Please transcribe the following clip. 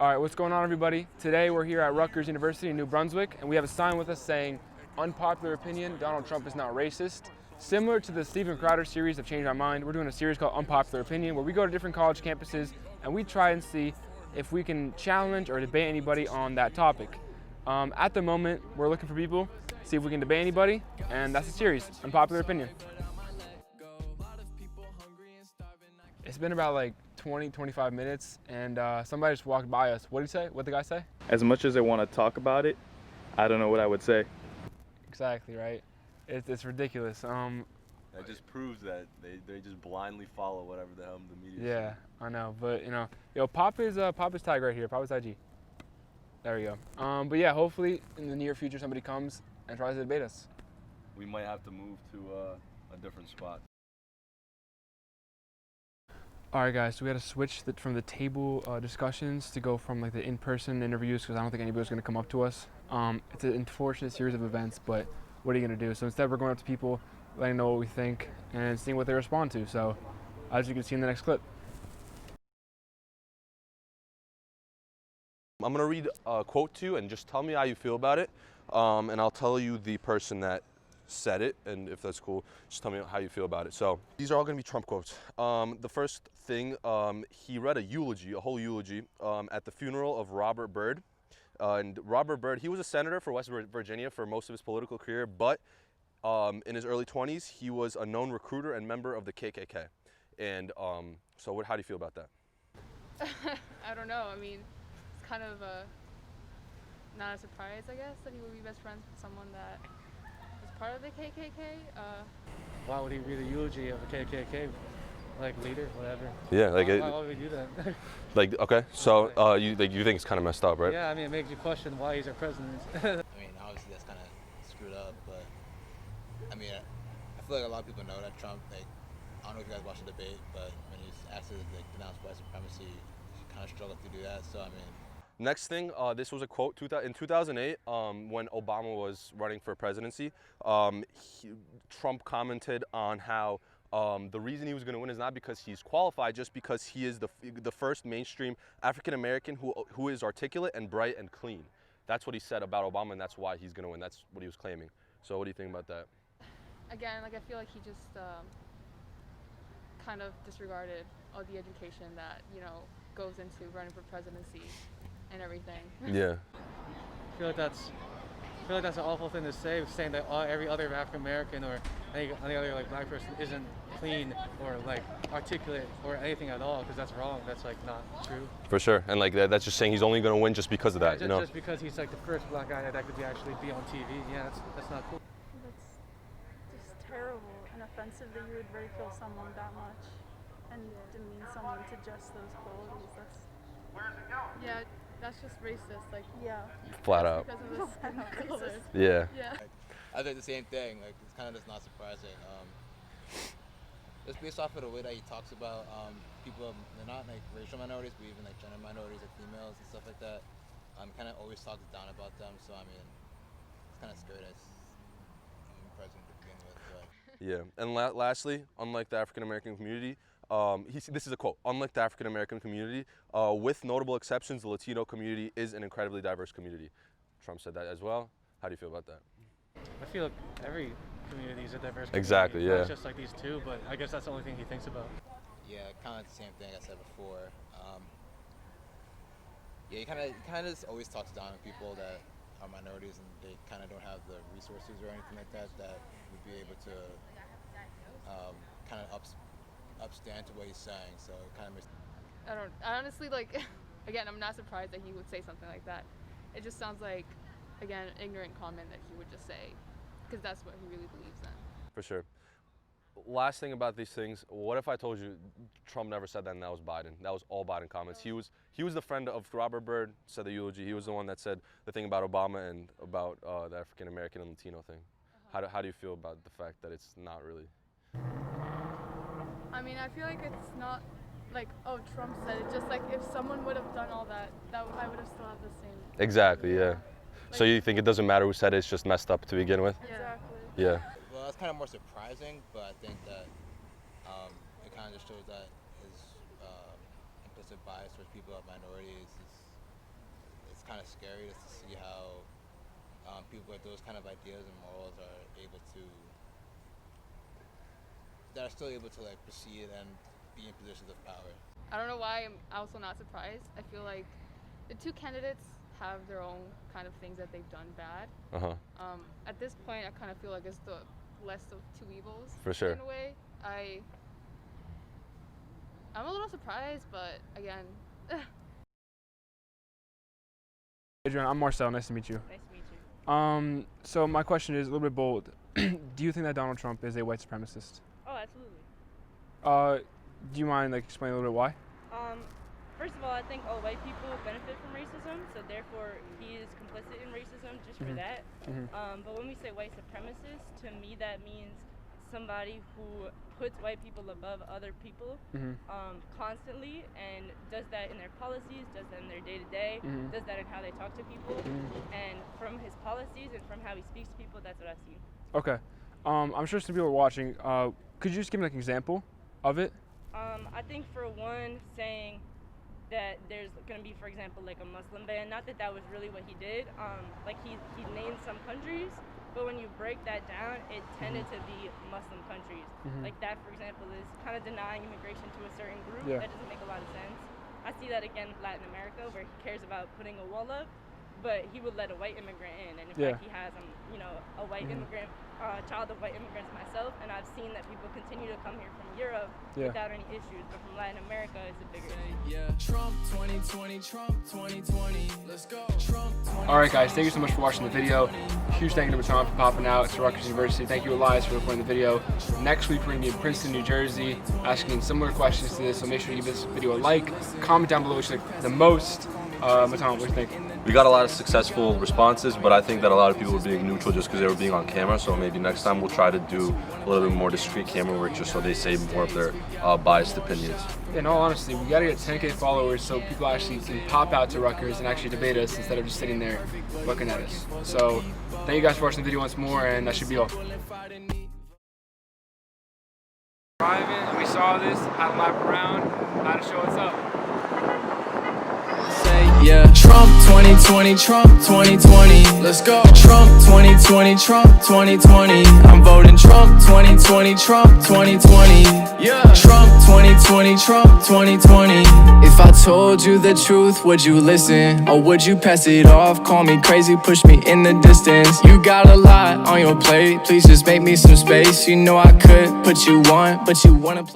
All right, what's going on, everybody? Today we're here at Rutgers University in New Brunswick, and we have a sign with us saying, "Unpopular opinion, Donald Trump is not racist." Similar to the Stephen Crowder series of Change My Mind, we're doing a series called Unpopular Opinion, where we go to different college campuses and we try and see if we can challenge or debate anybody on that topic. At the moment, we're looking for people, see if we can debate anybody, and that's the series, Unpopular Opinion. It's been about like 20-25 minutes, and somebody just walked by us. What did he say? What did the guy say? As much as I want to talk about it, I don't know what I would say. Exactly, right? It's ridiculous. That just proves that they just blindly follow whatever the hell the media Yeah, says. I know, but Pop is tagged right here. Pop is IG. There we go. But yeah, hopefully in the near future somebody comes and tries to debate us. We might have to move to a different spot. All right, guys, so we had to switch from the table discussions to go from like the in-person interviews because I don't think anybody's going to come up to us. It's an unfortunate series of events, but what are you going to do? So instead we're going up to people, letting them know what we think, and seeing what they respond to. So as you can see in the next clip. I'm going to read a quote to you and just tell me how you feel about it, and I'll tell you the person that said it, and if that's cool, just tell me how you feel about it. So these are all going to be Trump quotes. The first thing, he read a whole eulogy at the funeral of Robert Byrd. And Robert Byrd, he was a senator for West Virginia for most of his political career, but in his early 20s, he was a known recruiter and member of the KKK. And so how do you feel about that? I don't know. I mean, it's kind of not a surprise, I guess, that he would be best friends with someone that was part of the KKK. Why would he read a eulogy of a KKK, like leader, whatever? Yeah, like why would we do that? like, okay, so you think it's kind of messed up, right? Yeah, I mean, it makes you question why he's our president. I mean, obviously that's kind of screwed up, but I mean, I feel like a lot of people know that Trump, like, I don't know if you guys watched the debate, but when he's asked to denounce white supremacy, he kind of struggled to do that. So I mean. Next thing, this was a quote in 2008 when Obama was running for presidency. Trump commented on how the reason he was going to win is not because he's qualified, just because he is the first mainstream African American who is articulate and bright and clean. That's what he said about Obama, and that's why he's going to win. That's what he was claiming. So what do you think about that? Again, like I feel like he just kind of disregarded all the education that goes into running for presidency and everything. Yeah. I feel like that's an awful thing to say, saying that every other African American or any other like black person isn't clean or like articulate or anything at all, because that's wrong. That's like not true. For sure, and like that's just saying he's only going to win just because of that. Yeah, just because he's like the first black guy that could actually be on TV. Yeah, that's not cool. That's just terrible and offensive that you would ridicule someone that much and demean someone to just those qualities. Yeah, that's just racist. Like, yeah. Flat out. Because of his skin color. Yeah. Yeah. I think the same thing. Like, it's kind of just not surprising. Just based off of the way that he talks about people, they're not like racial minorities, but even like gender minorities, like females and stuff like that. Kind of always talks down about them. So I mean, it's kind of scary that I'm president to begin with. But. Yeah, and lastly, unlike the African American community, this is a quote. Unlike the African American community, with notable exceptions, the Latino community is an incredibly diverse community. Trump said that as well. How do you feel about that? I feel like every community is a diverse community. Exactly, yeah. Not just like these two, but I guess that's the only thing he thinks about. Yeah, kind of the same thing I said before. Yeah, he kind of just always talks down on people that are minorities and they kind of don't have the resources or anything like that would be able to kind of upstand to what he's saying. So it kind of makes. I honestly, like, again, I'm not surprised that he would say something like that. It just sounds like, again, an ignorant comment that he would just say, because that's what he really believes in. For sure. Last thing about these things, what if I told you Trump never said that and that was Biden? That was all Biden comments. He was the friend of Robert Byrd, said the eulogy. He was the one that said the thing about Obama and about the African American and Latino thing. How do you feel about the fact that it's not really? I mean, I feel like it's not like, oh, Trump said it. Just like if someone would have done all that I would have still had the same. Exactly, yeah. Like, so you think it doesn't matter who said it, it's just messed up to begin with? Exactly. Yeah. Well, that's kind of more surprising, but I think that it kind of just shows that his implicit bias towards people of minorities is scary just to see how people with those kind of ideas and morals are able to, that are still able to like proceed and be in positions of power. I don't know why I'm also not surprised. I feel like the two candidates have their own kind of things that they've done bad. At this point, I kind of feel like it's the less of two evils. For sure. In a way, I'm a little surprised, but again. Adrian, I'm Marcel. Nice to meet you. Nice to meet you. So my question is a little bit bold. Do you think that Donald Trump is a white supremacist? Oh, absolutely. Do you mind like explaining a little bit why? First of all, I think all white people benefit from racism, so therefore he is complicit in racism just for that. But when we say white supremacist, to me that means somebody who puts white people above other people constantly, and does that in their policies, does that in their day-to-day, does that in how they talk to people, and from his policies and from how he speaks to people, that's what I've seen. Okay. I'm sure some people are watching. Could you just give me like an example of it? I think for one, saying that there's going to be, for example, like a Muslim ban. Not that that was really what he did. Like he named some countries, but when you break that down, it tended to be Muslim countries. Like that, for example, is kind of denying immigration to a certain group. That doesn't make a lot of sense. I see that again in Latin America, where he cares about putting a wall up, but he would let a white immigrant in. And in fact, he has, a white immigrant, child of white immigrants myself, and I've seen that people continue to come here from Europe without any issues, but from Latin America, it's a bigger issue. Trump 2020, Trump 2020, let's go. Trump 2020. All right, guys, thank you so much for watching the video. Huge thank you to Matan for popping out. It's Rutgers University. Thank you, Elias, for recording the video. Next week, we're going to be in Princeton, New Jersey, asking similar questions to this, so make sure you give this video a like. Comment down below which you like the most. Matan, what do you think? We got a lot of successful responses, but I think that a lot of people were being neutral just because they were being on camera. So maybe next time we'll try to do a little bit more discreet camera work just so they say more of their biased opinions. In all honesty, we gotta get 10K followers so people actually can pop out to Rutgers and actually debate us instead of just sitting there looking at us. So thank you guys for watching the video once more, and that should be all. Driving, and we saw this, had to lap around, had to show what's up. Yeah, Trump 2020, Trump 2020, let's go. Trump 2020, Trump 2020, I'm voting Trump 2020, Trump 2020. Yeah, Trump 2020, Trump 2020. If I told you the truth, would you listen? Or would you pass it off, call me crazy, push me in the distance? You got a lot on your plate, please just make me some space. You know I could put you on, but you wanna play